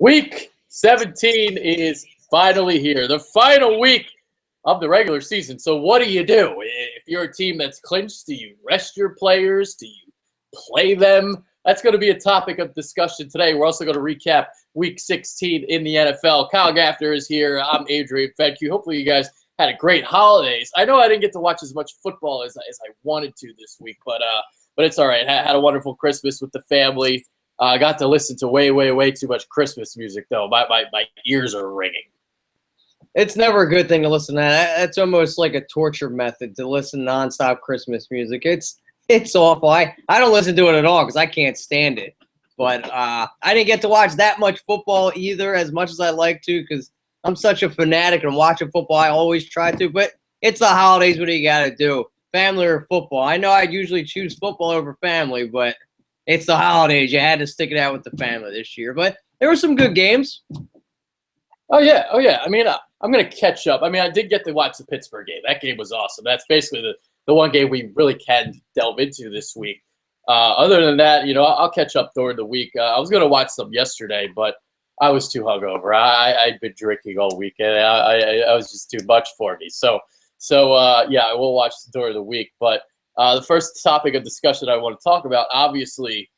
Week 17 is finally here, the final week of the regular season. So what do? If you're a team that's clinched, do you rest your players? Do you play them? That's going to be a topic of discussion today. We're also going to recap Week 16 in the NFL. Kyle Gaffner is here. I'm Adrian Fedke. Hopefully you guys had a great holidays. I know I didn't get to watch as much football as I wanted to this week, but it's all right. I had a wonderful Christmas with the family. I got to listen to way too much Christmas music, though. My ears are ringing. It's never a good thing to listen to that. That's almost like a torture method to listen nonstop Christmas music. It's awful. I don't listen to it at all because I can't stand it. But I didn't get to watch that much football either, as much as I like to, because I'm such a fanatic and watching football. I always try to. But it's the holidays. What do you got to do? Family or football? I know I'd usually choose football over family, but it's the holidays. You had to stick it out with the family this year. But there were some good games. Oh, yeah. I mean, I'm going to catch up. I mean, I did get to watch the Pittsburgh game. That game was awesome. That's basically the one game we really can delve into this week. Other than that, I'll catch up during the week. I was going to watch some yesterday, but I was too hungover. I'd been drinking all weekend. I was just too much for me. So yeah, I will watch during the week. But the first topic of discussion I want to talk about, obviously,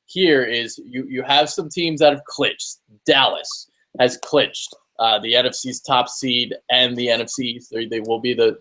here is you have some teams that have clinched. Dallas has clinched the NFC's top seed and the NFC. They will be the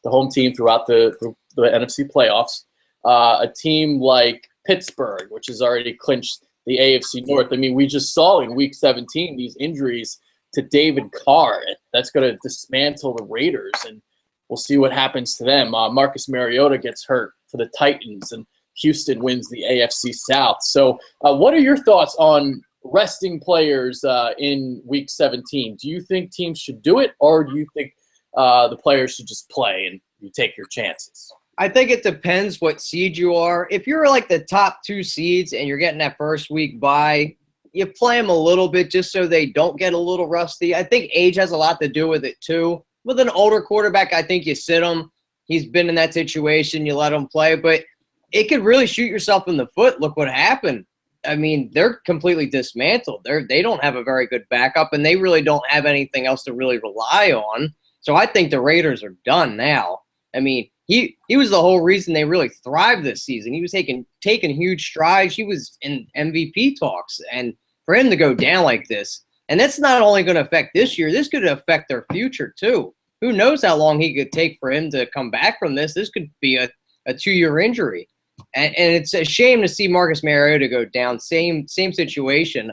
home team throughout the NFC playoffs. A team like Pittsburgh, which has already clinched the AFC North. I mean, we just saw in Week 17 these injuries to David Carr. That's going to dismantle the Raiders, and we'll see what happens to them. Marcus Mariota gets hurt for the Titans, and Houston wins the AFC South. So what are your thoughts on resting players in Week 17? Do you think teams should do it, or do you think the players should just play and you take your chances? I think it depends what seed you are. If you're like the top two seeds and you're getting that first week bye, you play them a little bit just so they don't get a little rusty. I think age has a lot to do with it too. With an older quarterback, I think you sit him. He's been in that situation. You let him play. But it could really shoot yourself in the foot. Look what happened. I mean, they're completely dismantled. They don't have a very good backup, and they really don't have anything else to really rely on. So I think the Raiders are done now. I mean, he was the whole reason they really thrived this season. He was taking huge strides. He was in MVP talks. And for him to go down like this, and that's not only going to affect this year, this could affect their future too. Who knows how long he could take for him to come back from this? This could be a 2-year injury. And it's a shame to see Marcus Mariota go down. Same situation.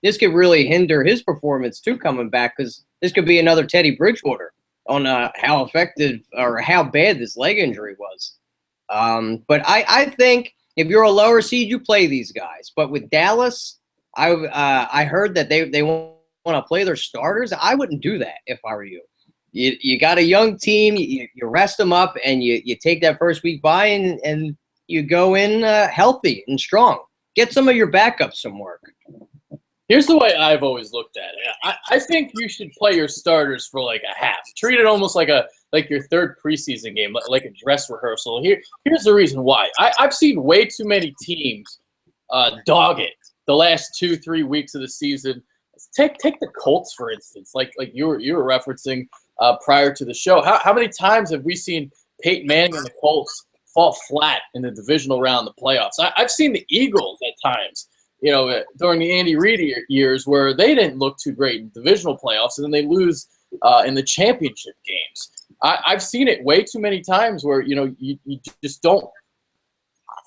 This could really hinder his performance too coming back, because this could be another Teddy Bridgewater on how effective or how bad this leg injury was. But I think if you're a lower seed, you play these guys. But with Dallas, I heard that they want to play their starters. I wouldn't do that if I were you. You got a young team. You rest them up, and you take that first week bye, and you go in healthy and strong. Get some of your backups some work. Here's the way I've always looked at it. I think you should play your starters for like a half. Treat it almost like your third preseason game, like a dress rehearsal. Here's the reason why. I've seen way too many teams dog it the last 2-3 weeks of the season. Take the Colts, for instance, like you were referencing prior to the show. How many times have we seen Peyton Manning and the Colts fall flat in the divisional round of the playoffs? I've seen the Eagles at times, during the Andy Reid years, where they didn't look too great in divisional playoffs, and then they lose in the championship games. I've seen it way too many times where, you just don't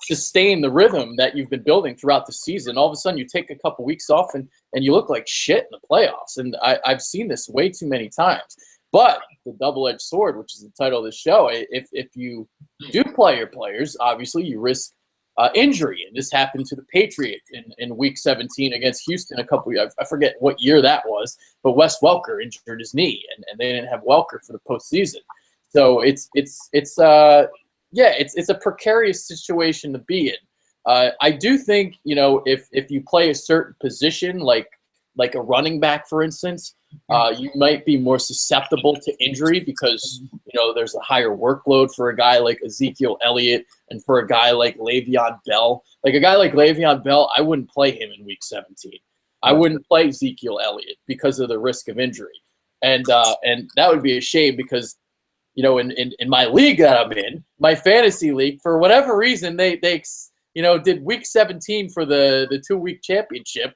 sustain the rhythm that you've been building throughout the season. All of a sudden, you take a couple weeks off and you look like shit in the playoffs. And I've seen this way too many times. But the double-edged sword, which is the title of the show, if you do play your players, obviously you risk injury. And this happened to the Patriots in Week 17 against Houston a couple years. I forget what year that was, but Wes Welker injured his knee, and they didn't have Welker for the postseason. So it's a precarious situation to be in. I do think, if you play a certain position, like a running back, for instance, you might be more susceptible to injury because, there's a higher workload for a guy like Ezekiel Elliott and for a guy like Le'Veon Bell. Like a guy like Le'Veon Bell, I wouldn't play him in Week 17. I wouldn't play Ezekiel Elliott because of the risk of injury, and that would be a shame because, you know, in my league that I'm in, my fantasy league, for whatever reason, they did week 17 for the 2-week championship,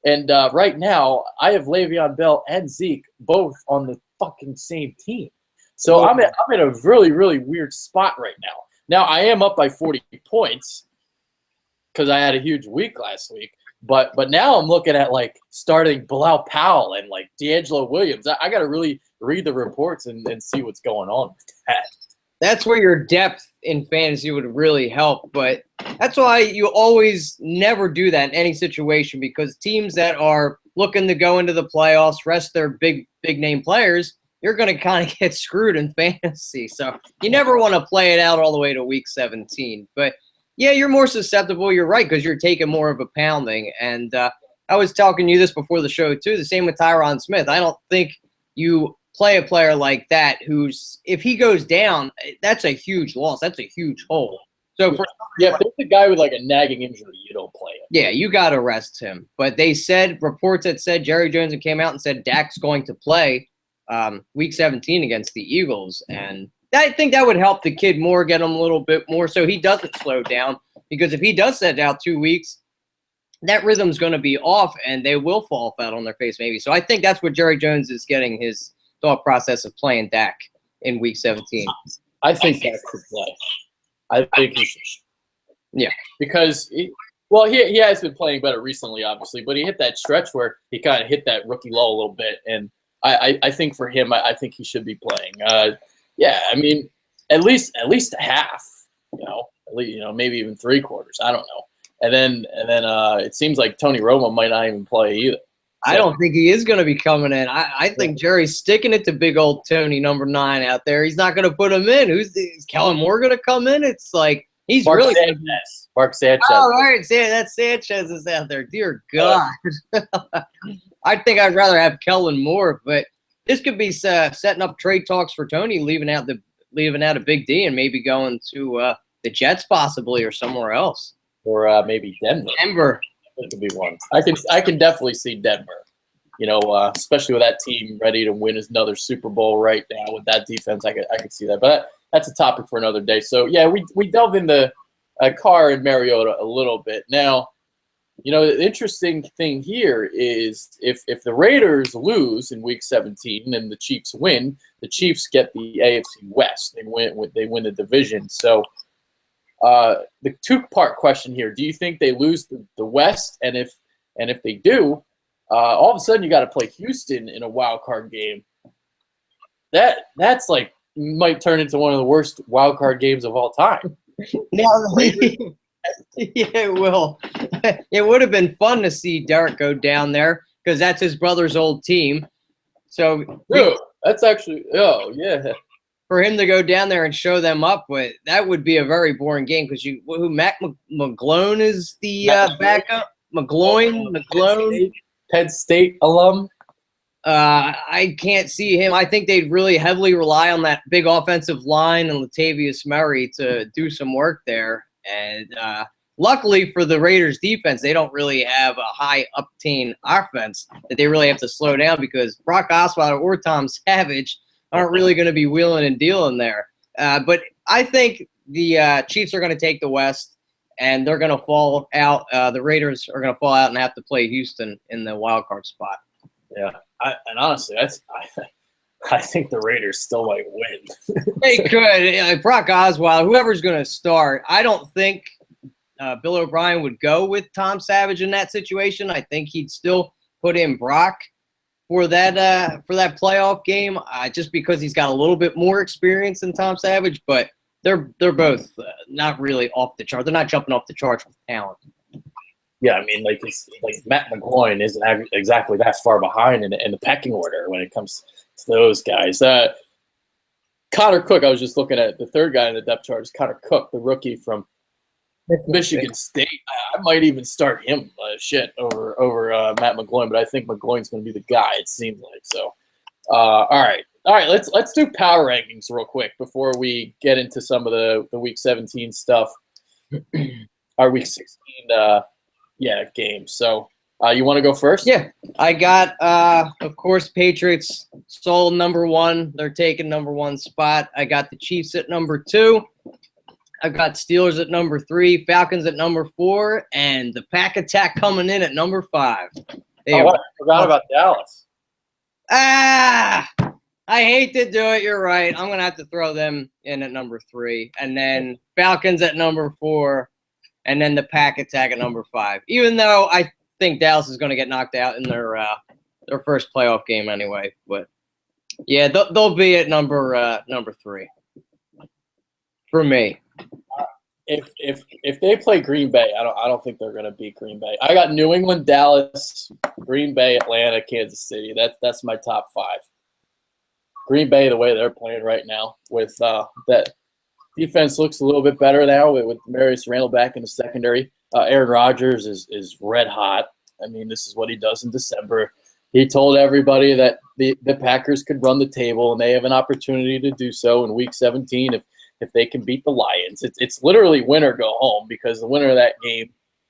and right now I have Le'Veon Bell and Zeke both on the fucking same team, so I'm in a really, really weird spot right now. Now I am up by 40 points because I had a huge week last week. But now I'm looking at like starting Bilal Powell and like D'Angelo Williams. I got to really read the reports and see what's going on with that. That's where your depth in fantasy would really help. But that's why you always never do that in any situation, because teams that are looking to go into the playoffs, rest their big name players, you're going to kind of get screwed in fantasy. So you never want to play it out all the way to week 17. But yeah, you're more susceptible. You're right, because you're taking more of a pounding. And I was talking to you this before the show, too. The same with Tyron Smith. I don't think you play a player like that who's, if he goes down, that's a huge loss. That's a huge hole. So if there's a guy with like a nagging injury, you don't play him. Yeah, you got to rest him. But they said, reports that said Jerry Jones came out and said Dak's going to play week 17 against the Eagles. And I think that would help the kid more, get him a little bit more so he doesn't slow down. Because if he does sit out 2 weeks, that rhythm's going to be off and they will fall flat on their face maybe. So I think that's what Jerry Jones is getting his thought process of playing Dak in week 17. I think Dak should play. I think he should. Yeah. Because, he has been playing better recently, obviously, but he hit that stretch where he kind of hit that rookie low a little bit. And I think for him, I think he should be playing. Yeah, I mean, at least a half, at least, maybe even 3/4. I don't know. And then it seems like Tony Romo might not even play either. So, I don't think he is going to be coming in. I think Jerry's sticking it to big old Tony number 9 out there. He's not going to put him in. Is Kellen Moore going to come in? It's like he's Mark really Sanchez. Mark Sanchez. Oh, all right, that Sanchez is out there. Dear God, I think I'd rather have Kellen Moore, but this could be setting up trade talks for Tony, leaving out a Big D and maybe going to the Jets possibly or somewhere else. Or maybe Denver. Denver. That could be one. I can definitely see Denver. Especially with that team ready to win another Super Bowl right now with that defense. I could see that. But that's a topic for another day. So yeah, we delve into Carr and Mariota a little bit. Now, the interesting thing here is if the Raiders lose in week 17 and the Chiefs win, the Chiefs get the AFC West. They win the division. So the 2-part question here: do you think they lose the West? And if they do, all of a sudden you got to play Houston in a wild card game. That's like might turn into one of the worst wild card games of all time. Now, yeah, it will. It would have been fun to see Derek go down there because that's his brother's old team. So that's actually for him to go down there and show them up, but that would be a very boring game because Matt McGloin is the backup. McGloin, Penn State alum. I can't see him. I think they'd really heavily rely on that big offensive line and Latavius Murray to do some work there. And luckily for the Raiders defense, they don't really have a high octane offense that they really have to slow down because Brock Osweiler or Tom Savage aren't really going to be wheeling and dealing there. But I think the Chiefs are going to take the West, and they're going to fall out. The Raiders are going to fall out and have to play Houston in the wild card spot. Yeah, and honestly, I think the Raiders still might win. They could. Brock Osweiler, whoever's going to start, I don't think Bill O'Brien would go with Tom Savage in that situation. I think he'd still put in Brock for that playoff game, just because he's got a little bit more experience than Tom Savage. But they're both not really off the chart. They're not jumping off the charts with talent. Yeah, I mean, like Matt McGloin isn't exactly that far behind in the pecking order when it comes to those guys. Connor Cook, I was just looking at the third guy in the depth chart is Connor Cook, the rookie from Michigan State. I might even start him over Matt McGloin, but I think McGloin's going to be the guy. It seems like so. All right. Let's do power rankings real quick before we get into some of the week 17 stuff. Our week 16 games. So You want to go first? Yeah, I got, of course, Patriots sold number 1. They're taking number 1 spot. I got the Chiefs at number 2. I've got Steelers at number 3, Falcons at number 4, and the Pack Attack coming in at number 5. I forgot about Dallas. I hate to do it. You're right. I'm going to have to throw them in at number 3, and then Falcons at number 4, and then the Pack Attack at number 5, even though I think Dallas is going to get knocked out in their first playoff game anyway. But yeah, they'll be at number 3 for me. If they play Green Bay, I don't think they're going to beat Green Bay. I got New England, Dallas, Green Bay, Atlanta, Kansas City. That's my top 5. Green Bay, the way they're playing right now, with that defense looks a little bit better now with Marius Randall back in the secondary. Aaron Rodgers is red hot. I mean, this is what he does in December. He told everybody that the Packers could run the table, and they have an opportunity to do so in Week 17 if they can beat the Lions. It's literally win or go home, because the winner of that game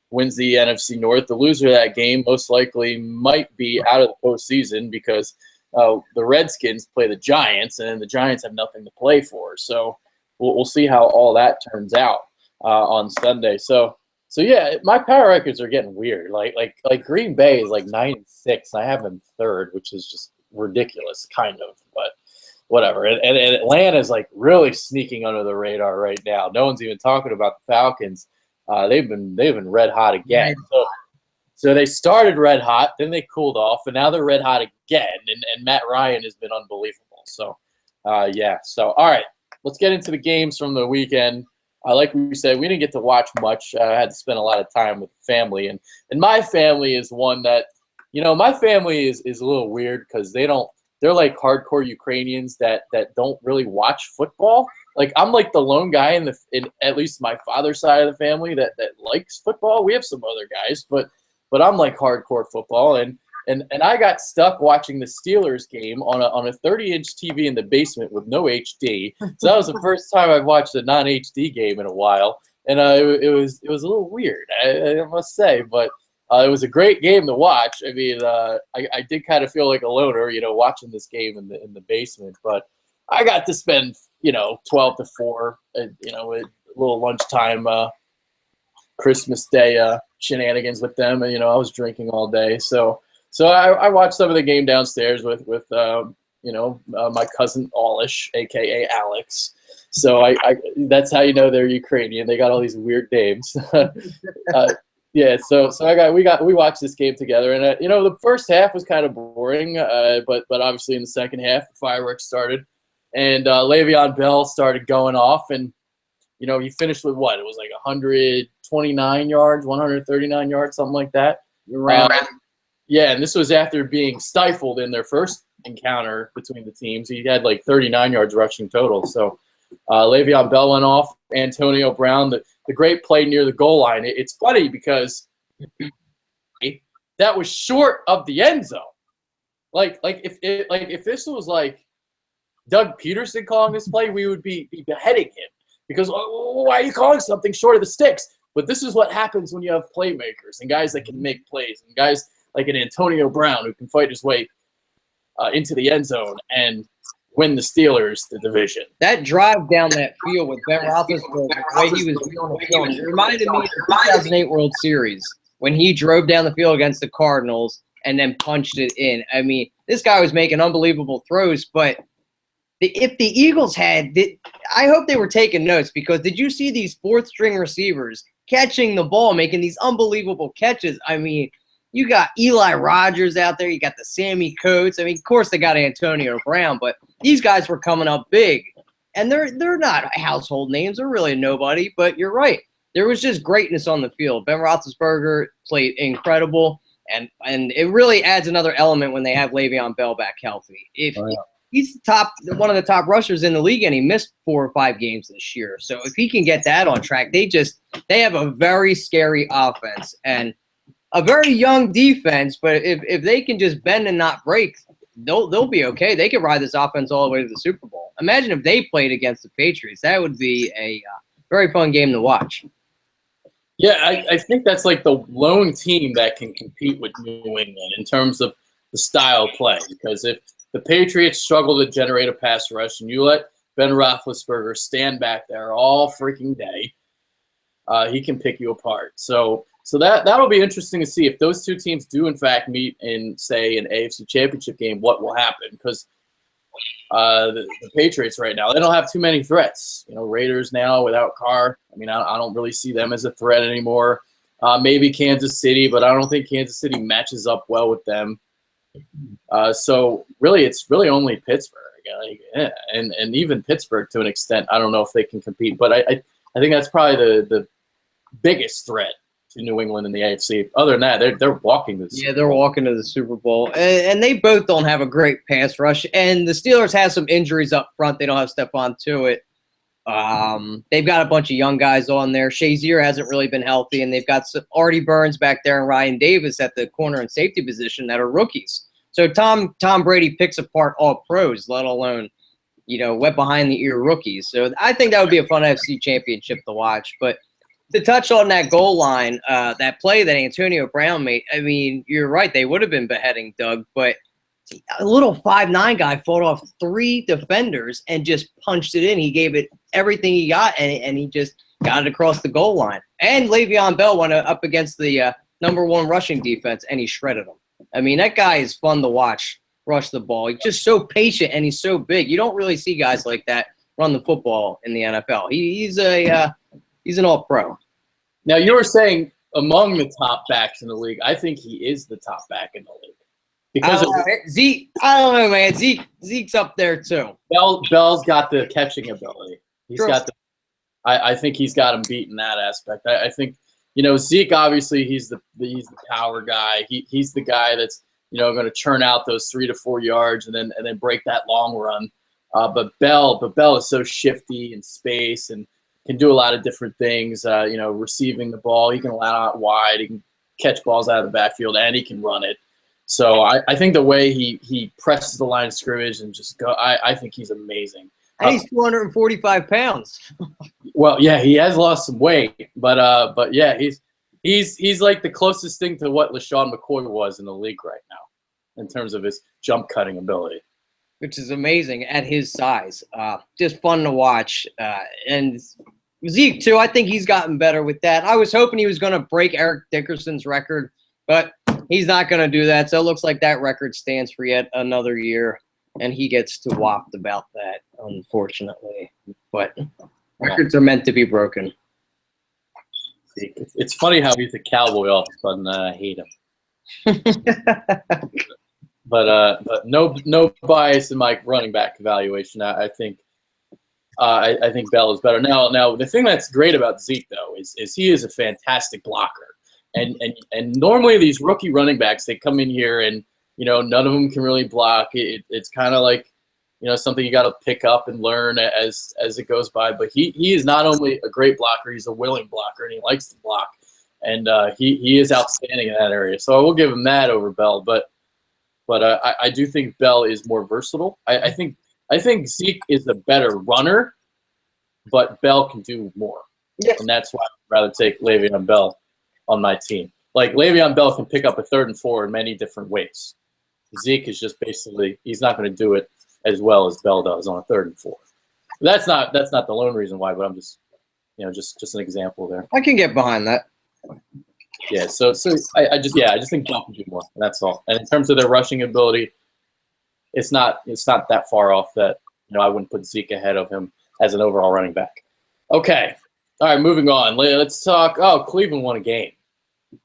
wins the NFC North. The loser of that game most likely might be out of the postseason, because the Redskins play the Giants, and the Giants have nothing to play for. So we'll see how all that turns out on Sunday. So yeah, my power records are getting weird. Like Green Bay is like 9-6. I have them 3rd, which is just ridiculous, kind of. But whatever. And Atlanta is like really sneaking under the radar right now. No one's even talking about the Falcons. They've been red hot again. So they started red hot, then they cooled off, and now they're red hot again. And Matt Ryan has been unbelievable. So yeah. So all right, let's get into the games from the weekend. Like we said, we didn't get to watch much. I had to spend a lot of time with family, and my family is one that, my family is a little weird, because they're like hardcore Ukrainians that don't really watch football. Like, I'm like the lone guy in at least my father's side of the family that likes football. We have some other guys, but I'm like hardcore football, and I got stuck watching the Steelers game on a 30-inch TV in the basement with no HD. So that was the first time I've watched a non-HD game in a while, and it was a little weird, I must say, but it was a great game to watch. I mean, I did kind of feel like a loner, watching this game in the basement, but I got to spend 12 to 4, a little lunchtime Christmas Day shenanigans with them, and I was drinking all day, so I watched some of the game downstairs with my cousin Alish, aka Alex. So that's how they're Ukrainian. They got all these weird names. Yeah, so we watched this game together, and the first half was kind of boring, but obviously in the second half the fireworks started, and Le'Veon Bell started going off, and he finished with what? It was like 129 yards, 139 yards, something like that. Yeah, and this was after being stifled in their first encounter between the teams. He had like 39 yards rushing total. So Le'Veon Bell went off. Antonio Brown, the great play near the goal line. It's funny because that was short of the end zone. Like if this was like Doug Peterson calling this play, we would be beheading him, because why are you calling something short of the sticks? But this is what happens when you have playmakers and guys that can make plays, and guys like an Antonio Brown who can fight his way into the end zone and win the Steelers the division. That drive down that field with Ben Roethlisberger, the way he was doing the field, it reminded me of the 2008 World Series when he drove down the field against the Cardinals and then punched it in. I mean, this guy was making unbelievable throws, but if the Eagles I hope they were taking notes, because did you see these fourth-string receivers catching the ball, making these unbelievable catches? I mean, you got Eli Rogers out there. You got the Sammy Coates. I mean, of course, they got Antonio Brown, but these guys were coming up big. And they're not household names. They're really nobody. But you're right. There was just greatness on the field. Ben Roethlisberger played incredible. And it really adds another element when they have Le'Veon Bell back healthy. He's one of the top rushers in the league, and he missed 4 or 5 games this year. So if he can get that on track, they have a very scary offense and a very young defense. But if they can just bend and not break, they'll be okay. They could ride this offense all the way to the Super Bowl. Imagine if they played against the Patriots. That would be a very fun game to watch. Yeah, I think that's like the lone team that can compete with New England in terms of the style play. Because if the Patriots struggle to generate a pass rush and you let Ben Roethlisberger stand back there all freaking day, he can pick you apart. So that'll be interesting to see if those two teams do in fact meet in, say, an AFC Championship game. What will happen? Because the Patriots right now, they don't have too many threats. Raiders now without Carr. I mean, I don't really see them as a threat anymore. Maybe Kansas City, but I don't think Kansas City matches up well with them. So really, it's really only Pittsburgh. And even Pittsburgh to an extent, I don't know if they can compete. But I think that's probably the biggest threat to New England in the AFC. Other than that, they're walking the Super Bowl. They're walking to the Super Bowl. And they both don't have a great pass rush. And the Steelers have some injuries up front. They don't have Stephon Tuitt. They've got a bunch of young guys on there. Shazier hasn't really been healthy, and they've got Artie Burns back there and Ryan Davis at the corner and safety position that are rookies. So Tom Brady picks apart all pros, let alone, wet behind the ear rookies. So I think that would be a fun NFC Championship to watch. But to touch on that goal line, that play that Antonio Brown made, I mean, you're right. They would have been beheading Doug, but a little 5'9" guy fought off 3 defenders and just punched it in. He gave it everything he got, and he just got it across the goal line. And Le'Veon Bell went up against the #1 rushing defense, and he shredded them. I mean, that guy is fun to watch rush the ball. He's just so patient, and he's so big. You don't really see guys like that run the football in the NFL. He's an all-pro. Now, you were saying among the top backs in the league. I think he is the top back in the league. Because Zeke, I don't know, man. Zeke's up there too. Bell's got the catching ability. He's got the. I think he's got him beat in that aspect. I think Zeke, obviously he's the power guy. He's the guy that's going to churn out those 3 to 4 yards and then break that long run. But Bell is so shifty in space and can do a lot of different things. Receiving the ball, he can allow out wide. He can catch balls out of the backfield, and he can run it. So I think the way he presses the line of scrimmage and just go, I think he's amazing. And he's 245 pounds. Well, yeah, he has lost some weight, but yeah, he's like the closest thing to what LaShawn McCoy was in the league right now in terms of his jump cutting ability, which is amazing at his size. Just fun to watch. And Zeke too, I think he's gotten better with that. I was hoping he was going to break Eric Dickerson's record, but he's not going to do that. So it looks like that record stands for yet another year, and he gets to waft about that, unfortunately. But records are meant to be broken. It's funny how he's a Cowboy all of a sudden. I hate him. But no bias in my running back evaluation. I think Bell is better. Now the thing that's great about Zeke though is he is a fantastic blocker. And normally these rookie running backs, they come in here and none of them can really block. It's kind of like something you got to pick up and learn as it goes by. But he is not only a great blocker, he's a willing blocker, and he likes to block. And he is outstanding in that area. So I will give him that over Bell. But I do think Bell is more versatile. I think Zeke is the better runner, but Bell can do more. Yes. And that's why I'd rather take Le'Veon Bell on my team. Like Le'Veon Bell can pick up a 3rd and 4 in many different ways. Zeke is just basically, he's not going to do it as well as Bell does on a 3rd and 4. That's not the lone reason why, but I'm just just an example there. I can get behind that. Yeah, so I just think Bell can do more. That's all. And in terms of their rushing ability, it's not that far off that I wouldn't put Zeke ahead of him as an overall running back. Okay. All right, moving on. Let's talk. Oh, Cleveland won a game.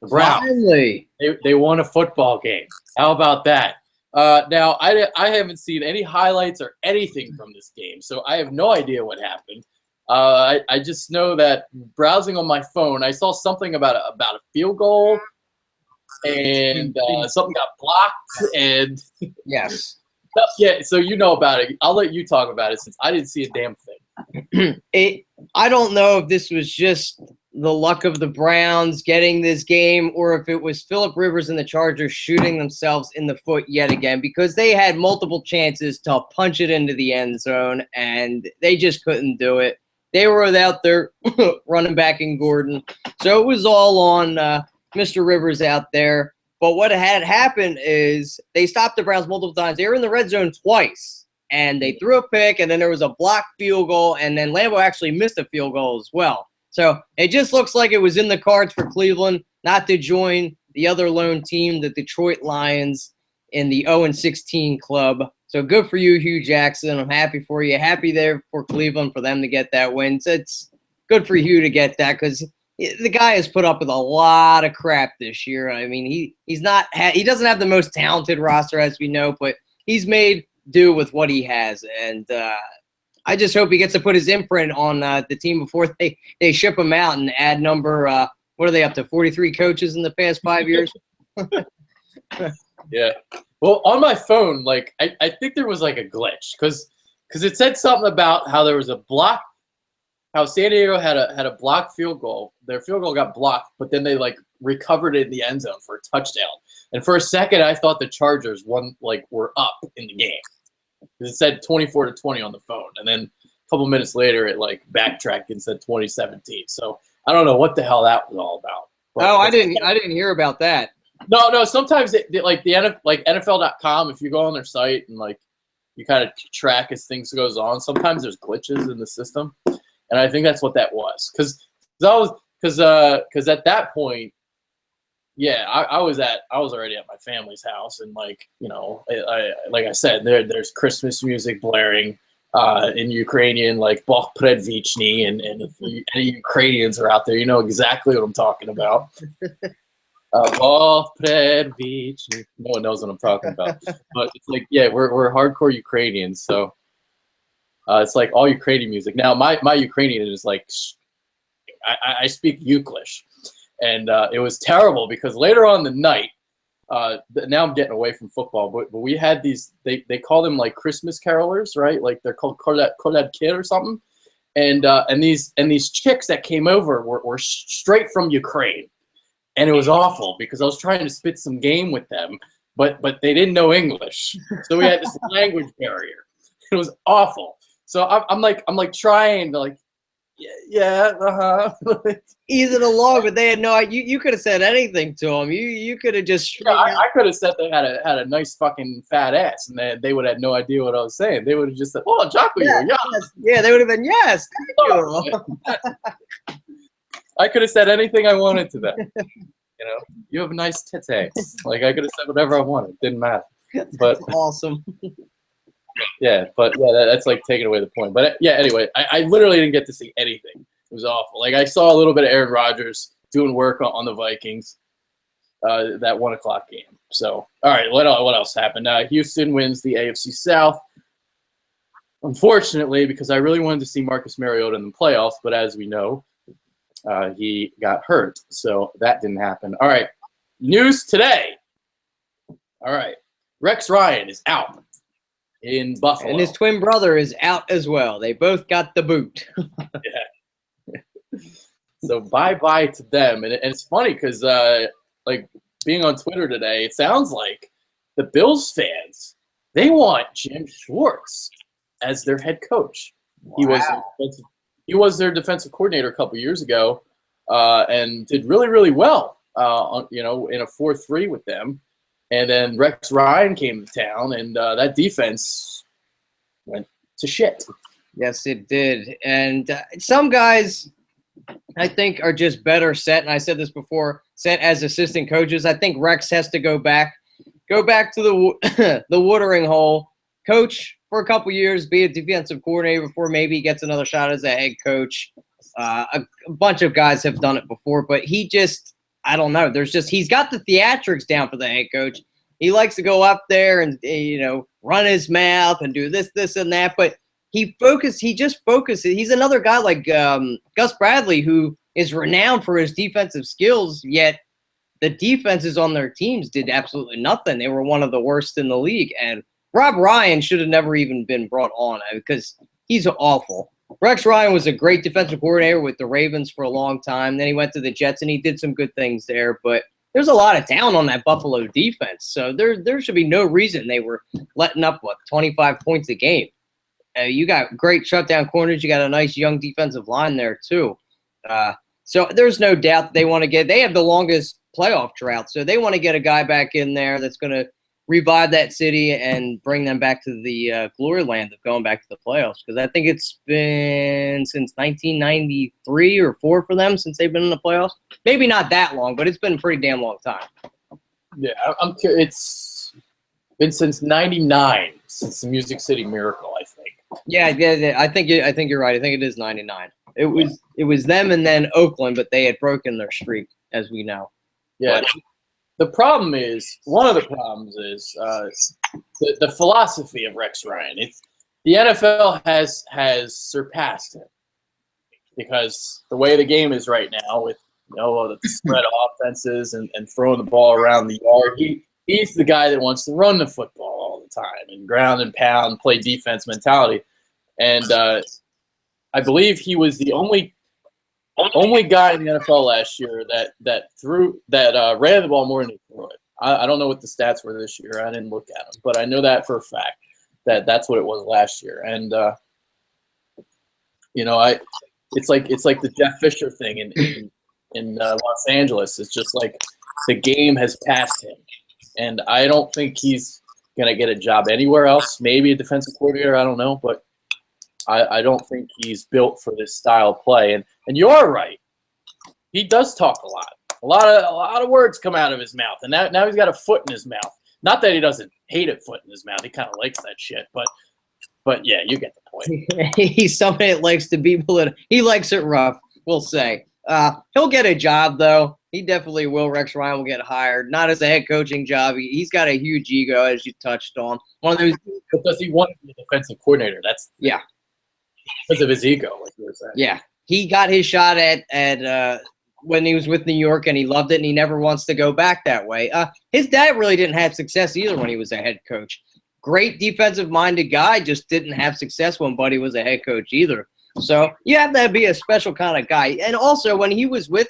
Finally. They won a football game. How about that? Now, I haven't seen any highlights or anything from this game, so I have no idea what happened. I just know that browsing on my phone, I saw something about a field goal, and something got blocked. And yes. Yeah, so you know about it. I'll let you talk about it since I didn't see a damn thing. I don't know if this was just the luck of the Browns getting this game or if it was Phillip Rivers and the Chargers shooting themselves in the foot yet again, because they had multiple chances to punch it into the end zone and they just couldn't do it. They were without their running back in Gordon. So it was all on Mr. Rivers out there. But what had happened is they stopped the Browns multiple times. They were in the red zone twice, and they threw a pick, and then there was a blocked field goal, and then Lambeau actually missed a field goal as well. So it just looks like it was in the cards for Cleveland not to join the other lone team, the Detroit Lions, in the 0-16 club. So good for you, Hugh Jackson. I'm happy for you. Happy there for Cleveland for them to get that win. So it's good for Hugh to get that because the guy has put up with a lot of crap this year. I mean, he doesn't have the most talented roster, as we know, but he's made do with what he has. And I just hope he gets to put his imprint on the team before they ship him out and add number what are they up to, 43 coaches in the past 5 years? Yeah. Well, on my phone, like I think there was like a glitch because it said something about how there was a block. How San Diego had a blocked field goal. Their field goal got blocked, but then they like recovered it in the end zone for a touchdown. And for a second, I thought the Chargers were up in the game. It said 24-20 on the phone, and then a couple minutes later, it like backtracked and said 2017. So I don't know what the hell that was all about. But I didn't hear about that. No. Sometimes like NFL.com. If you go on their site and like you kind of track as things goes on, sometimes there's glitches in the system. And I think that's what that was, because at that point, yeah, I was already at my family's house, and like like I said, there's Christmas music blaring in Ukrainian, like Bog Predvichny, and if any Ukrainians are out there, you know exactly what I'm talking about. Bog Predvichny. No one knows what I'm talking about, but it's like, yeah, we're hardcore Ukrainians, so. It's like all Ukrainian music. Now, my Ukrainian is like, I speak Yuklish. And it was terrible because later on the night, now I'm getting away from football, but we had these, they call them like Christmas carolers, right? Like they're called Koled Kid or something. And these chicks that came over were straight from Ukraine. And it was awful because I was trying to spit some game with them, but they didn't know English. So we had this language barrier. It was awful. So I'm like trying to like, yeah, easing along, but they had no. You could have said anything to them. You could have just. Yeah, I could have said they had a nice fucking fat ass, and they would have had no idea what I was saying. They would have just said, "Oh, Jocko, yeah, yes. Yeah, they would have been yes. Thank you. I could have said anything I wanted to them. You know, you have nice titties. Like I could have said whatever I wanted. Didn't matter. But awesome. Yeah, but yeah, that's like taking away the point. But yeah, anyway, I literally didn't get to see anything. It was awful. Like I saw a little bit of Aaron Rodgers doing work on the Vikings, that 1 o'clock game. So, all right, what else happened? Houston wins the AFC South. Unfortunately, because I really wanted to see Marcus Mariota in the playoffs, but as we know, he got hurt, so that didn't happen. All right, news today. All right, Rex Ryan is out in Buffalo. And his twin brother is out as well. They both got the boot. Yeah. So bye-bye to them. And it's funny because, like, being on Twitter today, it sounds like the Bills fans, they want Jim Schwartz as their head coach. Wow. He was their defensive coordinator a couple years ago and did really, really well, in a 4-3 with them. And then Rex Ryan came to town, and that defense went to shit. Yes, it did. And some guys, I think, are just better set. And I said this before, set as assistant coaches. I think Rex has to go back to the watering hole, coach for a couple years, be a defensive coordinator before maybe he gets another shot as a head coach. A bunch of guys have done it before, but he just – I don't know. He's got the theatrics down for the head coach. He likes to go up there and, run his mouth and do this, and that. But he just focuses. He's another guy like Gus Bradley, who is renowned for his defensive skills, yet the defenses on their teams did absolutely nothing. They were one of the worst in the league. And Rob Ryan should have never even been brought on because he's awful. Rex Ryan was a great defensive coordinator with the Ravens for a long time. Then he went to the Jets, and he did some good things there. But there's a lot of talent on that Buffalo defense. So there should be no reason they were letting up, 25 points a game. You got great shutdown corners. You got a nice young defensive line there too. So there's no doubt that they want to get – they have the longest playoff drought, so they want to get a guy back in there that's going to revive that city and bring them back to the glory land of going back to the playoffs, because I think it's been since 1993 or 4 for them since they've been in the playoffs. Maybe not that long, but it's been a pretty damn long time. Yeah, I'm curious. It's been since '99, since the Music City Miracle, I think. Yeah, I think you're right. I think it is 99. It was them and then Oakland, but they had broken their streak, as we know. Yeah. The problem is, one of the problems is the philosophy of Rex Ryan. The NFL has surpassed him, because the way the game is right now, with the spread offenses and throwing the ball around the yard, he's the guy that wants to run the football all the time and ground and pound, play defense mentality. And I believe he was the only guy in the NFL last year that ran the ball more than he threw it. I don't know what the stats were this year. I didn't look at them, but I know that for a fact that's what it was last year. And it's like the Jeff Fisher thing in Los Angeles. It's just like the game has passed him, and I don't think he's gonna get a job anywhere else. Maybe a defensive coordinator. I don't know, but I don't think he's built for this style of play. And you're right. He does talk a lot. A lot of words come out of his mouth. And now he's got a foot in his mouth. Not that he doesn't hate a foot in his mouth. He kind of likes that shit. But yeah, you get the point. He's somebody that likes to be he likes it rough, we'll say. He'll get a job, though. He definitely will. Rex Ryan will get hired. Not as a head coaching job. He's got a huge ego, as you touched on. One of those. But does he want to be a defensive coordinator? Yeah. Because of his ego, like you were saying. Yeah, he got his shot at when he was with New York, and he loved it, and he never wants to go back that way. His dad really didn't have success either when he was a head coach. Great defensive-minded guy, just didn't have success when Buddy was a head coach either. So you have to be a special kind of guy. And also, when he was with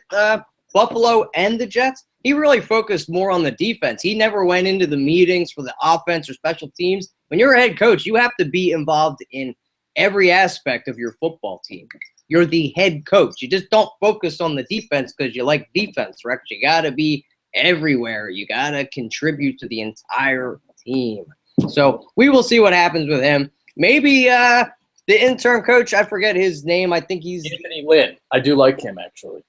Buffalo and the Jets, he really focused more on the defense. He never went into the meetings for the offense or special teams. When you're a head coach, you have to be involved in every aspect of your football team. You're the head coach. You just don't focus on the defense because you like defense, Rex. You got to be everywhere. You got to contribute to the entire team. So we will see what happens with him. Maybe the interim coach, I forget his name. I think he's Anthony Lynn. I do like him, actually.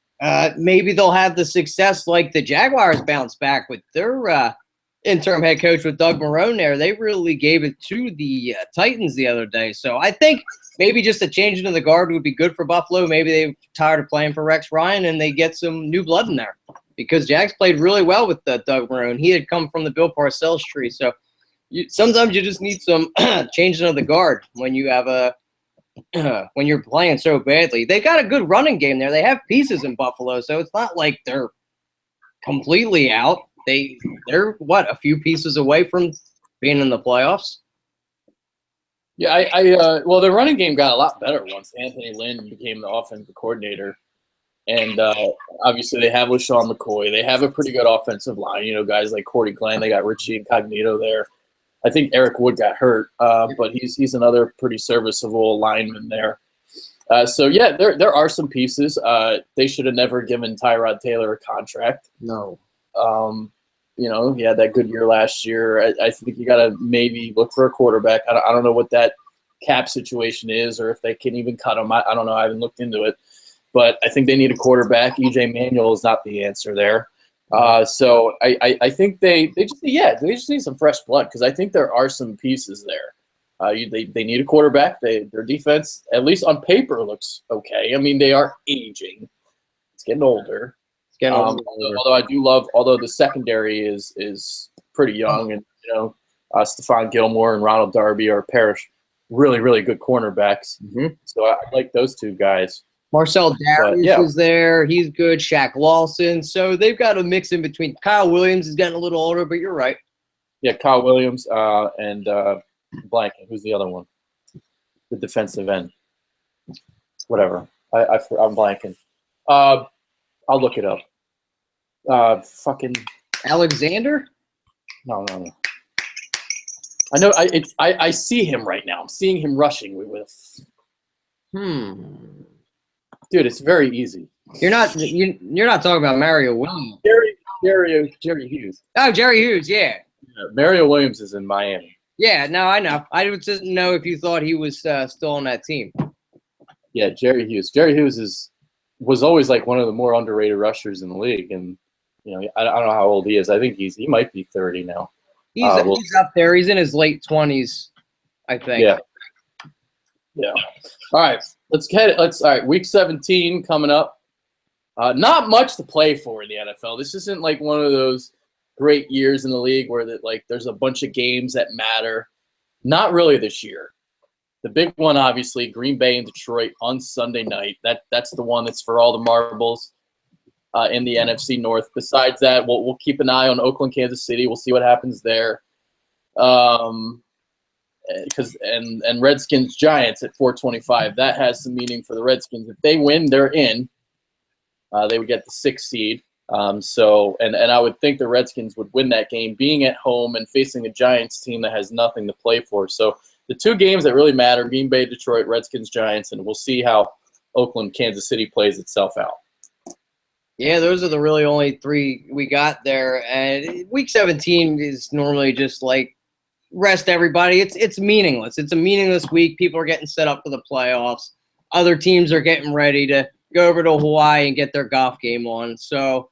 Maybe they'll have the success like the Jaguars bounce back with their interim head coach with Doug Marrone there. They really gave it to the Titans the other day. So I think maybe just a change into the guard would be good for Buffalo. Maybe they're tired of playing for Rex Ryan and they get some new blood in there, because Jags played really well with Doug Marrone. He had come from the Bill Parcells tree. So sometimes you just need some change into the guard when you have when you're playing so badly. They got a good running game there. They have pieces in Buffalo, so it's not like they're completely out. They're a few pieces away from being in the playoffs. Yeah, well, the running game got a lot better once Anthony Lynn became the offensive coordinator, and obviously they have LaShawn McCoy. They have a pretty good offensive line. Guys like Cordy Glenn. They got Richie Incognito there. I think Eric Wood got hurt, but he's another pretty serviceable lineman there. So yeah, there are some pieces. They should have never given Tyrod Taylor a contract. No. He had that good year last year. I think you got to maybe look for a quarterback. I don't know what that cap situation is, or if they can even cut him. I don't know. I haven't looked into it, but I think they need a quarterback. EJ Manuel is not the answer there. So I think they just need some fresh blood, because I think there are some pieces there. They need a quarterback. Their defense, at least on paper, looks okay. I mean, they are aging. It's getting older. Although I do love, the secondary is pretty young, and Stephon Gilmore and Ronald Darby are Parrish, really, really good cornerbacks. Mm-hmm. So I like those two guys. Marcel Darius is there. He's good. Shaq Lawson. So they've got a mix in between. Kyle Williams is getting a little older, but you're right. Yeah, Kyle Williams and blanking. Who's the other one? The defensive end. Whatever. I'm blanking. I'll look it up. Alexander? No. I know. I see him right now. I'm seeing him rushing with. Dude, it's very easy. You're not talking about Mario Williams. Jerry Hughes. Oh, Jerry Hughes, yeah. Mario Williams is in Miami. Yeah, no, I know. I just didn't know if you thought he was still on that team. Yeah, Jerry Hughes. Jerry Hughes was always like one of the more underrated rushers in the league, and I don't know how old he is. I think he might be 30 now. He's up there. He's in his late 20s, I think. Yeah. All right, all right, week 17 coming up. Not much to play for in the NFL. This isn't like one of those great years in the league where there's a bunch of games that matter. Not really this year. The big one, obviously, Green Bay and Detroit on Sunday night. That's the one that's for all the marbles in the NFC North. Besides that, we'll keep an eye on Oakland, Kansas City. We'll see what happens there. And Redskins Giants at 425. That has some meaning for the Redskins. If they win, they're in. They would get the 6th seed. So I would think the Redskins would win that game, being at home and facing a Giants team that has nothing to play for. So the two games that really matter: Green Bay, Detroit, Redskins, Giants, and we'll see how Oakland, Kansas City plays itself out. Yeah, those are the really only three we got there. And week 17 is normally just like rest everybody. It's meaningless. It's a meaningless week. People are getting set up for the playoffs. Other teams are getting ready to go over to Hawaii and get their golf game on. So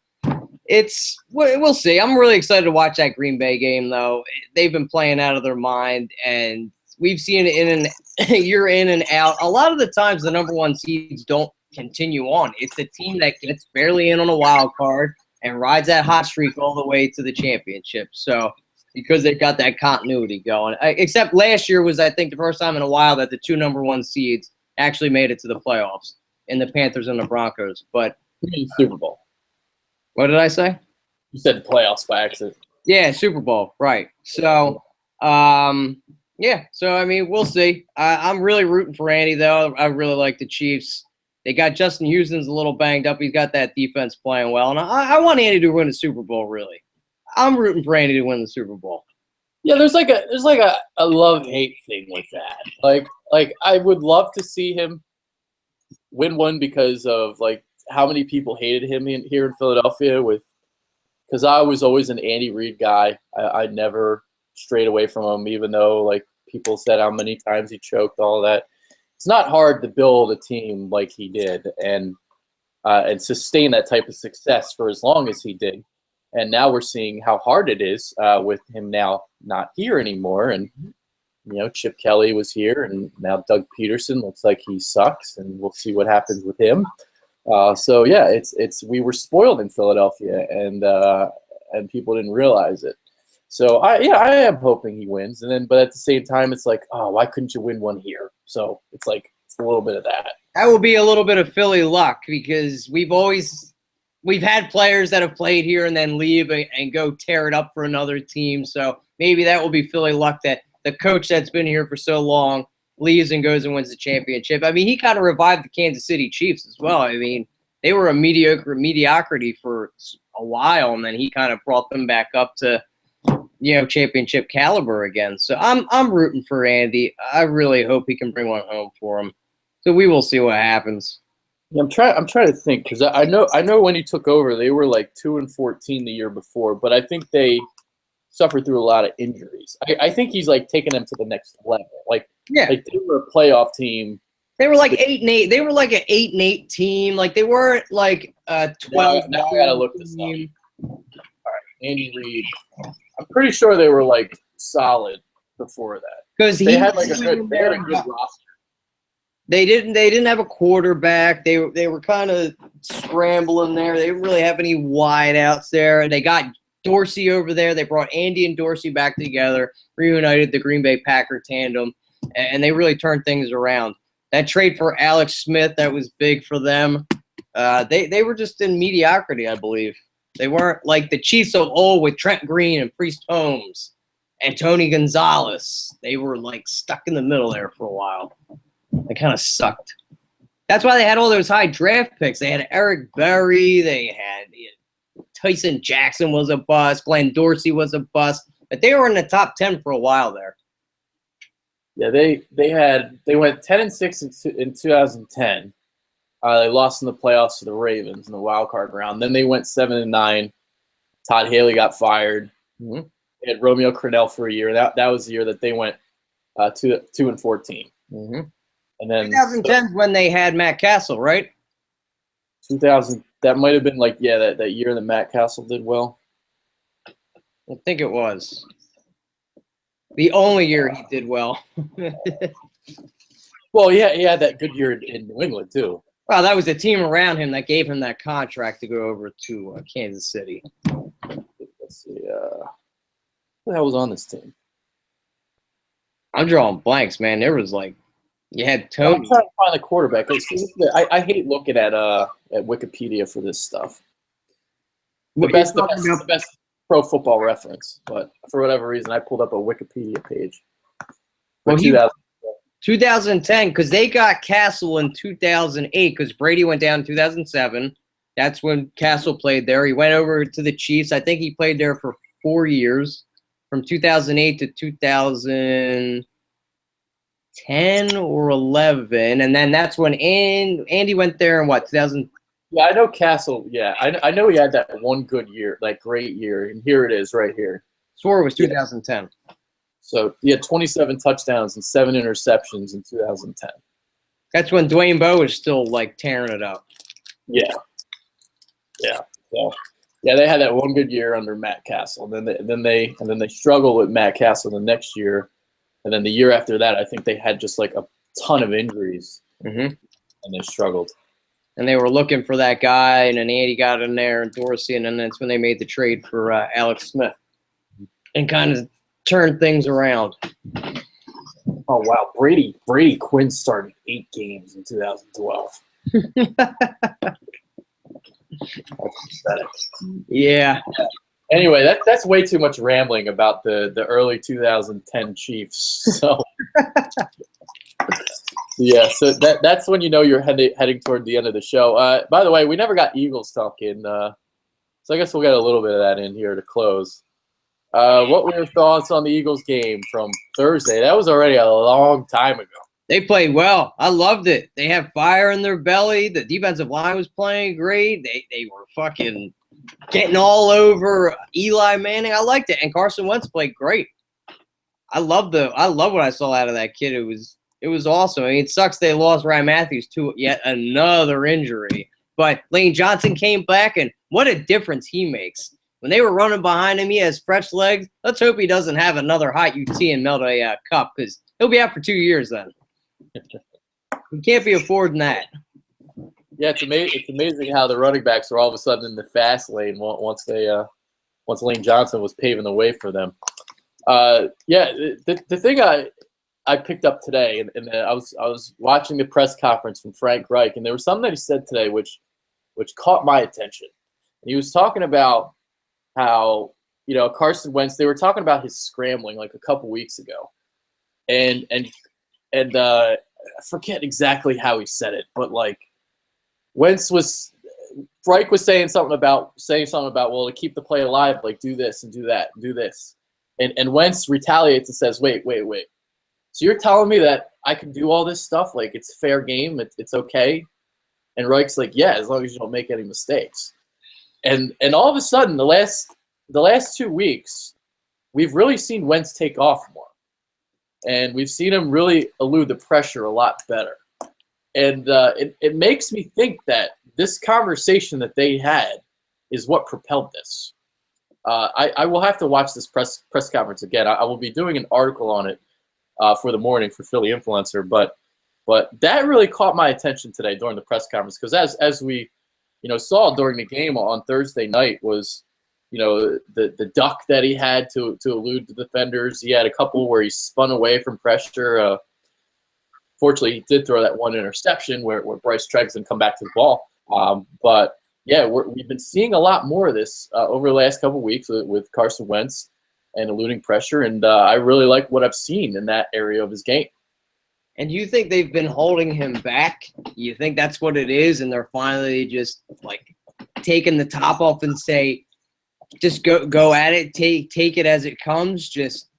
we'll see. I'm really excited to watch that Green Bay game, though. They've been playing out of their mind, and we've seen it year in and out. A lot of the times the number one seeds don't continue on. It's a team that gets barely in on a wild card and rides that hot streak all the way to the championship. So because they've got that continuity going. Except last year was, I think, the first time in a while that the two number one seeds actually made it to the playoffs, in the Panthers and the Broncos. But Super Bowl. What did I say? You said playoffs by accident. Yeah, Super Bowl, right. So, yeah. So, I mean, we'll see. I'm really rooting for Andy, though. I really like the Chiefs. They got Justin Houston's a little banged up. He's got that defense playing well. And I want Andy to win the Super Bowl, really. I'm rooting for Andy to win the Super Bowl. Yeah, there's like a love-hate thing with that. Like I would love to see him win one because of like how many people hated him here in Philadelphia because I was always an Andy Reid guy. I never strayed away from him, even though like people said how many times he choked, all that. It's not hard to build a team like he did and sustain that type of success for as long as he did. And now we're seeing how hard it is with him now not here anymore. And, Chip Kelly was here, and now Doug Peterson looks like he sucks, and we'll see what happens with him. So, yeah, we were spoiled in Philadelphia, and people didn't realize it. So, I am hoping he wins. But at the same time, it's like, oh, why couldn't you win one here? So it's like it's a little bit of that. That will be a little bit of Philly luck because we've had players that have played here and then leave and go tear it up for another team. So maybe that will be Philly luck that the coach that's been here for so long leaves and goes and wins the championship. I mean, he kind of revived the Kansas City Chiefs as well. I mean, they were a mediocrity for a while, and then he kind of brought them back up to, championship caliber again. So I'm rooting for Andy. I really hope he can bring one home for him. So we will see what happens. Yeah, I'm trying to think because I know when he took over they were like 2-14 the year before, but I think they suffered through a lot of injuries. I think he's like taking them to the next level. Like they were a playoff team. They were like 8-8. They were like an 8-8 team. Like they weren't like 12. Now I gotta look this up. All right, Andy Reid. I'm pretty sure they were like solid before that because they had a good roster. They didn't have a quarterback. They were kind of scrambling there. They didn't really have any wideouts there. They got Dorsey over there. They brought Andy and Dorsey back together, reunited the Green Bay Packer tandem, and they really turned things around. That trade for Alex Smith, that was big for them. They were just in mediocrity, I believe. They weren't like the Chiefs of old with Trent Green and Priest Holmes and Tony Gonzalez. They were like stuck in the middle there for a while. They kind of sucked. That's why they had all those high draft picks. They had Eric Berry. They had Tyson Jackson was a bust. Glenn Dorsey was a bust. But they were in the top 10 for a while there. Yeah, they went 10-6 in 2010. They lost in the playoffs to the Ravens in the wild card round. Then they went 7-9. Todd Haley got fired. Mm-hmm. They had Romeo Crennel for a year. That was the year that they went 2-14. Mm-hmm. And then 2010 is when they had Matt Castle, right? 2000. That might have been that year that Matt Castle did well. I think it was the only year he did well. Well, yeah, he had that good year in New England too. Well, that was the team around him that gave him that contract to go over to Kansas City. Let's see. Who the hell was on this team? I'm drawing blanks, man. There was you had Tony. I'm trying to find the quarterback. I hate looking at Wikipedia for this stuff. The best Pro Football Reference, but for whatever reason, I pulled up a Wikipedia page. Well, 2010, because they got Castle in 2008, because Brady went down in 2007. That's when Castle played there. He went over to the Chiefs. I think he played there for 4 years, from 2008 to 2010 or 11. And then that's when Andy went there in, 2000? Yeah, I know Castle. Yeah, I know he had that one good year, like great year, and here it is right here. Swore it was 2010. So he had 27 touchdowns and 7 interceptions in 2010. That's when Dwayne Bowe was still tearing it up. Yeah. So they had that one good year under Matt Castle, and then they struggled with Matt Castle the next year, and then the year after that, I think they had just a ton of injuries, and they struggled. And they were looking for that guy, and then Andy got in there, and Dorsey, and then that's when they made the trade for Alex Smith and kind of turned things around. Oh, wow. Brady Quinn started 8 games in 2012. That's pathetic. Yeah. Anyway, that's way too much rambling about the early 2010 Chiefs. So yeah, so that's when you know you're heading toward the end of the show. By the way, we never got Eagles talk in, so I guess we'll get a little bit of that in here to close. What were your thoughts on the Eagles game from Thursday? That was already a long time ago. They played well. I loved it. They have fire in their belly. The defensive line was playing great. They were fucking getting all over Eli Manning. I liked it. And Carson Wentz played great. I love what I saw out of that kid. It was awesome. I mean, it sucks they lost Ryan Matthews to yet another injury. But Lane Johnson came back, and what a difference he makes. When they were running behind him, he has fresh legs. Let's hope he doesn't have another hot UT and melt a cup, because he'll be out for 2 years then. We can't be affording that. Yeah, it's amazing how the running backs are all of a sudden in the fast lane once Lane Johnson was paving the way for them. The thing I picked up today, and I was watching the press conference from Frank Reich, and there was something that he said today which caught my attention. And he was talking about how Carson Wentz. They were talking about his scrambling a couple weeks ago, and I forget exactly how he said it, but Reich was saying something about well, to keep the play alive, do this and do that and do this, and Wentz retaliates and says, wait. So you're telling me that I can do all this stuff? It's fair game? It's okay? And Reich's yeah, as long as you don't make any mistakes. And all of a sudden, the last 2 weeks, we've really seen Wentz take off more. And we've seen him really elude the pressure a lot better. And it makes me think that this conversation that they had is what propelled this. I will have to watch this press conference again. I will be doing an article on it for the morning for Philly Influencer, but that really caught my attention today during the press conference, because as we saw during the game on Thursday night was the duck that he had to elude the defenders. He had a couple where he spun away from pressure. Fortunately, he did throw that one interception where Bryce Treggs didn't come back to the ball. But yeah, we've been seeing a lot more of this over the last couple of weeks with Carson Wentz and eluding pressure, and I really like what I've seen in that area of his game. And you think they've been holding him back? You think that's what it is, and they're finally just taking the top off and say, just go at it, take it as it comes, just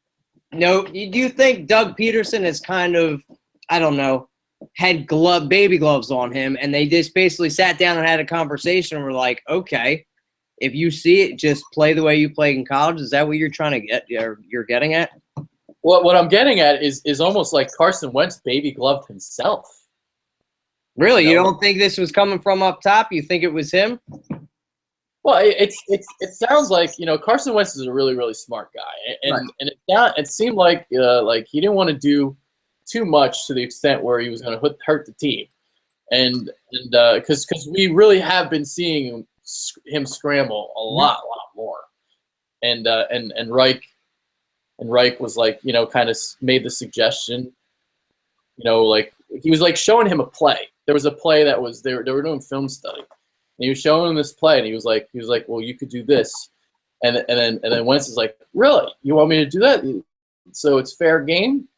No, do you think Doug Peterson has kind of, I don't know, had baby gloves on him, and they just basically sat down and had a conversation and were like, okay, if you see it, just play the way you played in college? Is that what you're trying to get? You're getting at? What I'm getting at is almost like Carson Wentz baby gloved himself. Really? You don't think this was coming from up top? You think it was him? Well, it sounds like, Carson Wentz is a really, really smart guy, and it seemed like he didn't want to do too much to the extent where he was going to hurt the team, and because we really have been seeing him scramble a lot more, and Reich was like, kind of made the suggestion, like he was like showing him a play. There was a play that was they were doing film study. And he was showing him this play, and he was like, well, you could do this, and then Wentz is like, really? You want me to do that? So it's fair game.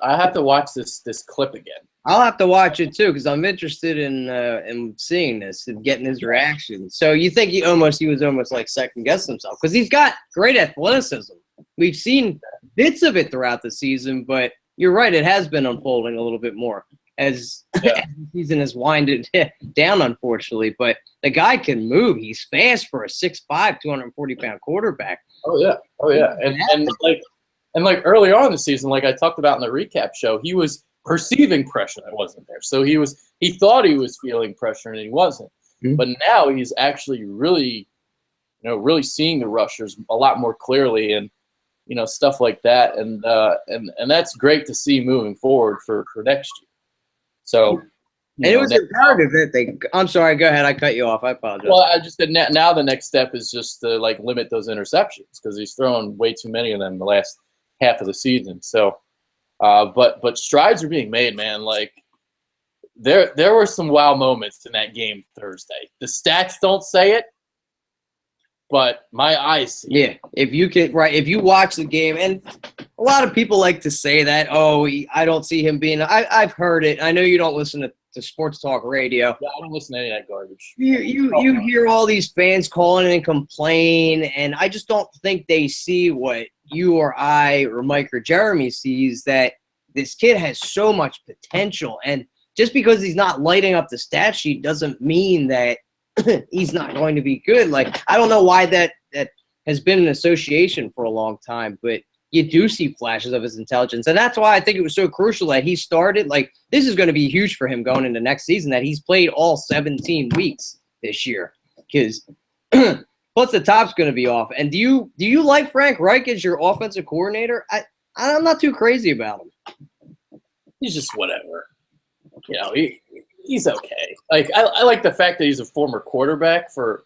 I have to watch this clip again. I'll have to watch it too because I'm interested in seeing this and getting his reaction. So you think he was almost like second guessing himself because he's got great athleticism. We've seen bits of it throughout the season, but you're right, it has been unfolding a little bit more as the season has winded down, unfortunately. But the guy can move. He's fast for a 6'5", 240-pound quarterback. Oh yeah, and like early on in the season, like I talked about in the recap show, he was perceiving pressure that wasn't there. So he thought he was feeling pressure and he wasn't. Mm-hmm. But now he's actually really, really seeing the rushers a lot more clearly and stuff like that. And that's great to see moving forward for next year. So, and it was imperative that I'm sorry, go ahead. I cut you off. I apologize. Well, I just said now the next step is just to limit those interceptions because he's thrown way too many of them the last half of the season. So, but strides are being made, man. Like there were some wow moments in that game Thursday. The stats don't say it, but my eyes see it. If you watch the game, and a lot of people like to say that, I don't see him being. I've heard it. I know you don't listen to sports talk radio. Yeah, I don't listen to any of that garbage. You hear all these fans calling and complain, and I just don't think they see what you or I or Mike or Jeremy sees, that this kid has so much potential, and just because he's not lighting up the stat sheet doesn't mean that he's not going to be good. Like, I don't know why that has been an association for a long time, but you do see flashes of his intelligence. And that's why I think it was so crucial that he started. Like, this is going to be huge for him going into next season, that he's played all 17 weeks this year. Because plus the top's going to be off. And do you like Frank Reich as your offensive coordinator? I'm not too crazy about him. He's just whatever. He's okay. Like I like the fact that he's a former quarterback for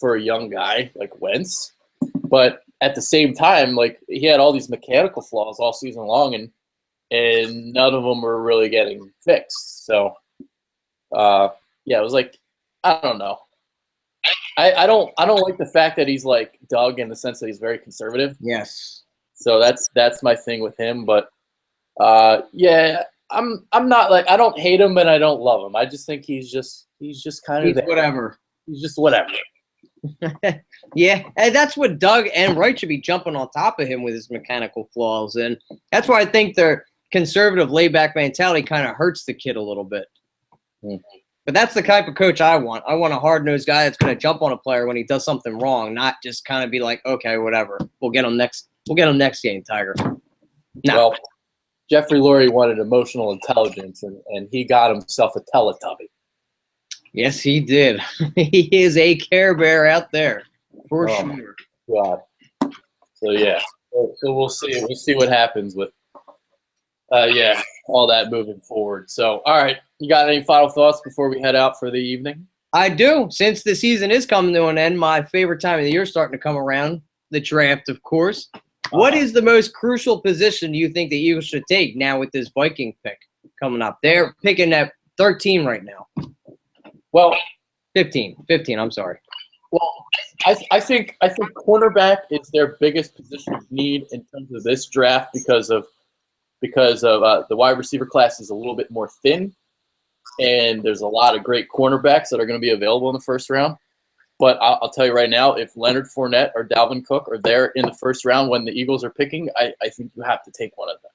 a young guy like Wentz, but at the same time, like he had all these mechanical flaws all season long, and none of them were really getting fixed. So, it was like I don't know. I don't like the fact that he's like Doug in the sense that he's very conservative. Yes. So that's my thing with him, but I'm not like, I don't hate him and I don't love him. I just think he's just kind of whatever. He's just whatever. Yeah, and that's what Doug and Wright should be jumping on top of him with his mechanical flaws, and that's why I think their conservative, laid-back mentality kind of hurts the kid a little bit. Mm-hmm. But that's the type of coach I want. I want a hard-nosed guy that's going to jump on a player when he does something wrong, not just kind of be like, okay, whatever. We'll get him next game, Tiger. No. Well, Jeffrey Lurie wanted emotional intelligence, and he got himself a Teletubby. Yes, he did. He is a Care Bear out there, for sure. God. So, yeah. So we'll see. We'll see what happens with, all that moving forward. So, all right. You got any final thoughts before we head out for the evening? I do. Since the season is coming to an end, my favorite time of the year is starting to come around, the draft, of course. What is the most crucial position do you think the Eagles should take now with this Viking pick coming up? They're picking at 13 right now. Well, 15, I'm sorry. Well, I think cornerback is their biggest position of need in terms of this draft because of the wide receiver class is a little bit more thin, and there's a lot of great cornerbacks that are going to be available in the first round. But I'll tell you right now, if Leonard Fournette or Dalvin Cook are there in the first round when the Eagles are picking, I think you have to take one of them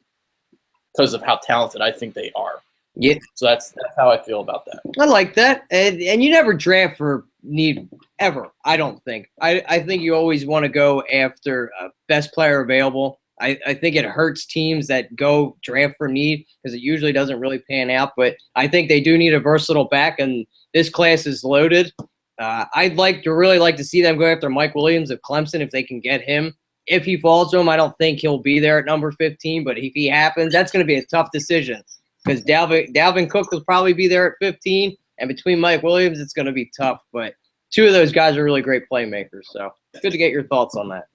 because of how talented I think they are. Yeah, So that's how I feel about that. I like that. And you never draft for need ever, I don't think. I think you always want to go after best player available. I think it hurts teams that go draft for need because it usually doesn't really pan out. But I think they do need a versatile back, and this class is loaded. I'd really like to see them go after Mike Williams of Clemson if they can get him. If he falls to him, I don't think he'll be there at number 15. But if he happens, that's going to be a tough decision because Dalvin Cook will probably be there at 15. And between Mike Williams, it's going to be tough. But two of those guys are really great playmakers. So it's good to get your thoughts on that.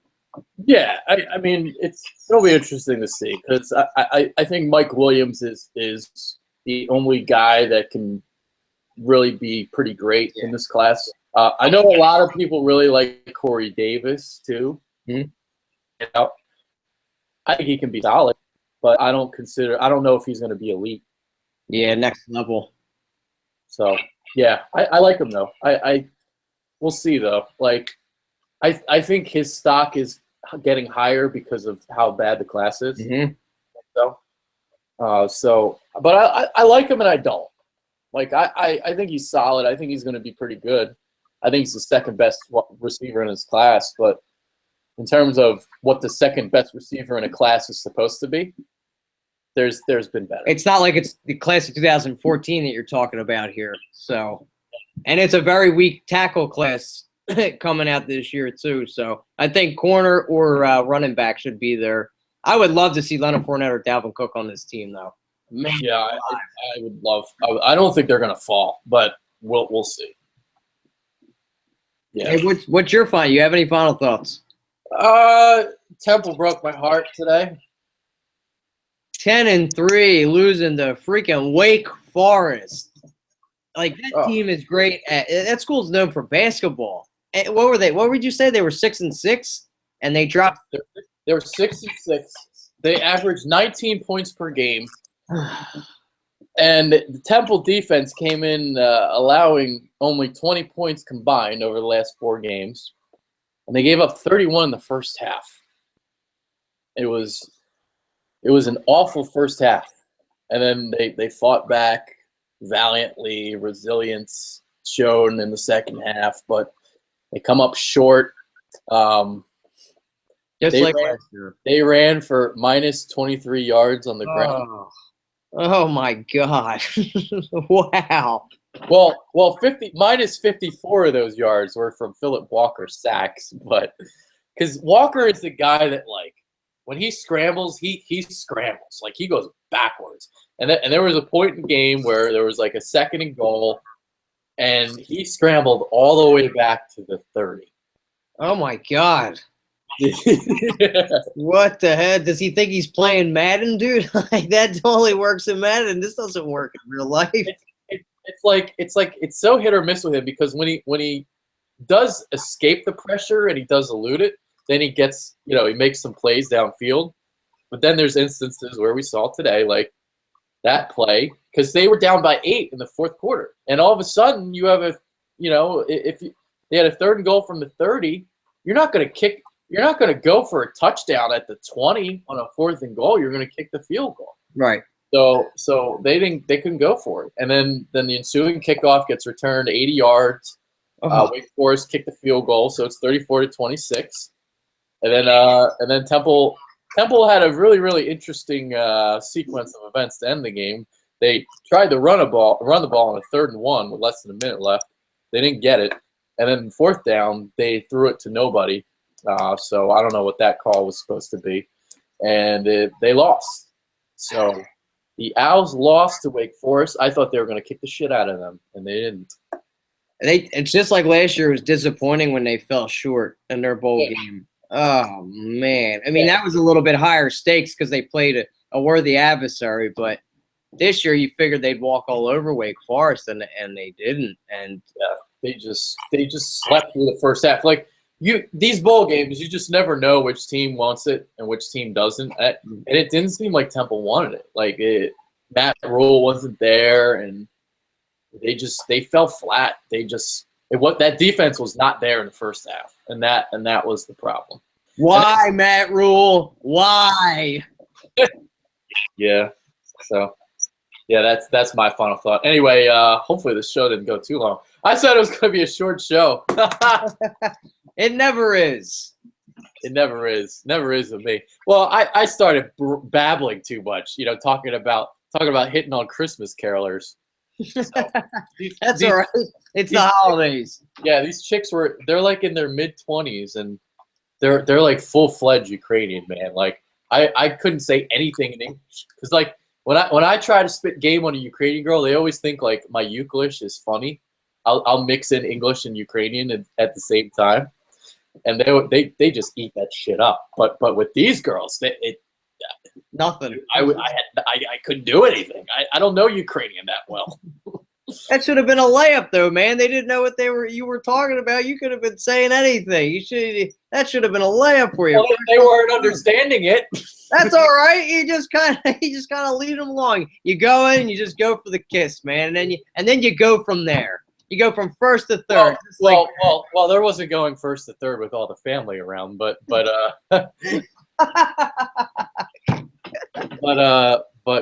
Yeah, I mean, it'll be interesting to see because I think Mike Williams is the only guy that can really be pretty great in this class. I know a lot of people really like Corey Davis too. Mm-hmm. You know, I think he can be solid, but I don't know if he's going to be elite. Yeah, next level. So yeah, I like him though. We'll see though. Like I think his stock is getting higher because of how bad the class is. Mm-hmm. But I like him and I don't. Like I think he's solid. I think he's going to be pretty good. I think he's the second best receiver in his class. But in terms of what the second best receiver in a class is supposed to be, there's been better. It's not like it's the class of 2014 that you're talking about here. So, and it's a very weak tackle class coming out this year too. So I think corner or running back should be there. I would love to see Leonard Fournette or Dalvin Cook on this team, though. Man, yeah, I would love. I don't think they're going to fall, but we'll see. Yeah. Hey, what's your final? You have any final thoughts? Temple broke my heart today. 10-3, losing to freaking Wake Forest. Like that team is great. That school's known for basketball. And what were they? What would you say? They were 6-6, and they dropped. They were 6-6. They averaged 19 points per game. And the Temple defense came in allowing only 20 points combined over the last 4 games. And they gave up 31 in the first half. It was an awful first half. And then they fought back valiantly. Resilience shown in the second half, but they come up short. They ran for minus 23 yards on the ground. Oh my God. Wow. Well, minus 54 of those yards were from Philip Walker sacks, but because Walker is the guy that, like, when he scrambles, he scrambles. Like, he goes backwards. And there was a point in the game where there was like a 2nd and goal, and he scrambled all the way back to the 30. Oh my God. What the heck? Does he think he's playing Madden, dude? Like, that only works in Madden. This doesn't work in real life. It's so hit or miss with him because when he does escape the pressure and he does elude it, then he gets, he makes some plays downfield. But then there's instances where we saw today, like that play, because they were down by 8 in the 4th quarter, and all of a sudden you have they had a 3rd and goal from the 30, you're not going to go for a touchdown at the 20 on a 4th and goal. You're going to kick the field goal. Right. So they couldn't go for it. And then the ensuing kickoff gets returned 80 yards. Wake Forest kicked the field goal, so it's 34-26. And then Temple had a really, really interesting sequence of events to end the game. They tried to run the ball on a 3rd and 1 with less than a minute left. They didn't get it. And then 4th down, they threw it to nobody. So I don't know what that call was supposed to be. And they lost. So the Owls lost to Wake Forest. I thought they were going to kick the shit out of them, and they didn't. It's just like last year. It was disappointing when they fell short in their bowl game. Oh, man. I mean, that was a little bit higher stakes because they played a worthy adversary. But this year you figured they'd walk all over Wake Forest, and they didn't. And they just slept through the first half. Like, these bowl games, you just never know which team wants it and which team doesn't. And it didn't seem like Temple wanted it. Like, Matt Rule wasn't there, and they fell flat. They just that defense was not there in the first half, and that was the problem. Why, Matt Rule? Why? Yeah. So, yeah, that's my final thought. Anyway, hopefully the show didn't go too long. I said it was going to be a short show. It never is. It never is. Never is with me. Well, I started babbling too much. Talking about hitting on Christmas carolers. So, That's all right. It's the holidays. Yeah, these chicks they're like in their mid-20s, and they're like full-fledged Ukrainian, man. Like I couldn't say anything in English because like when I try to spit game on a Ukrainian girl, they always think like my Uklish is funny. I'll mix in English and Ukrainian at the same time, and they just eat that shit up. But with these girls, Nothing. I couldn't do anything. I don't know Ukrainian that well. That should have been a layup, though, man. They didn't know what you were talking about. You could have been saying anything. That should have been a layup for you. Well, they weren't understanding it. That's all right. You just kind of lead them along. You go in, and you just go for the kiss, man, and then you go from there. You go from first to third. Well, there wasn't going first to third with all the family around, but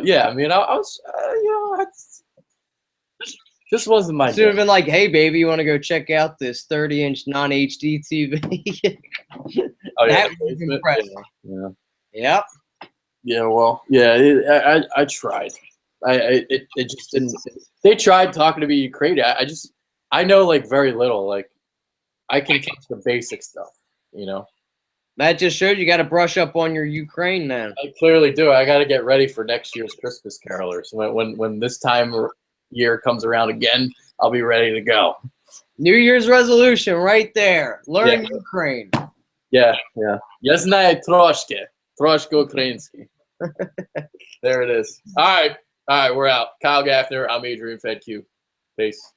yeah. I mean, I was this wasn't my. Should have been like, hey, baby, you want to go check out this 30-inch non-HD TV? Oh, yeah, that was impressive. Yeah. Yep. Yeah. Well. Yeah. I tried. It just didn't. They tried talking to me Ukrainian. I know like very little. Like I can teach the basic stuff. That just showed you got to brush up on your Ukraine now. I clearly do. I got to get ready for next year's Christmas carolers. When this time year comes around again, I'll be ready to go. New Year's resolution right there. Learn Ukraine. Yeah. Я знаю трошки український. There it is. All right, we're out. Kyle Gaffner, I'm Adrian Fedq. Peace.